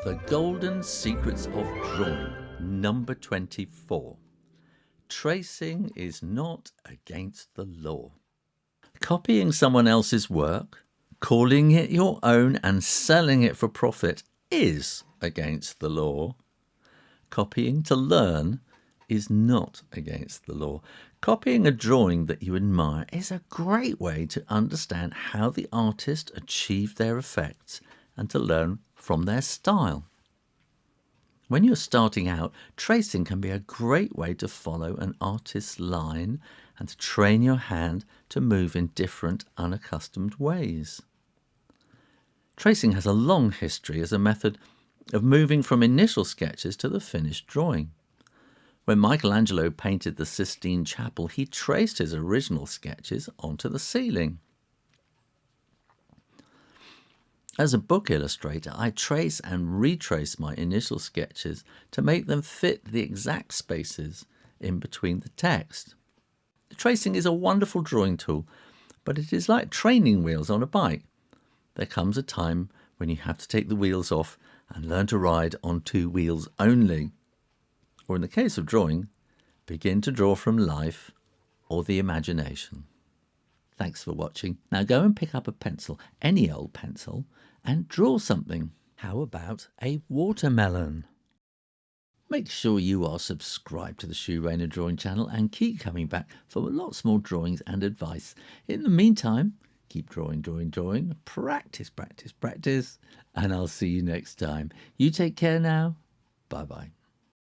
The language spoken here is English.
The Golden Secrets of Drawing, number 24. Tracing is not against the law. Copying someone else's work, calling it your own and selling it for profit is against the law. Copying to learn is not against the law. Copying a drawing that you admire is a great way to understand how the artist achieved their effects and to learn from their style. When you're starting out, tracing can be a great way to follow an artist's line and to train your hand to move in different, unaccustomed ways. Tracing has a long history as a method of moving from initial sketches to the finished drawing. When Michelangelo painted the Sistine Chapel, he traced his original sketches onto the ceiling. As a book illustrator, I trace and retrace my initial sketches to make them fit the exact spaces in between the text. Tracing is a wonderful drawing tool, but it is like training wheels on a bike. There comes a time when you have to take the wheels off and learn to ride on two wheels only. Or in the case of drawing, begin to draw from life or the imagination. Thanks for watching. Now go and pick up a pencil, any old pencil, and draw something. How about a watermelon? Make sure you are subscribed to the Shoe Rainer Drawing channel and keep coming back for lots more drawings and advice. In the meantime, keep drawing, practice, and I'll see you next time. You take care now. Bye-bye.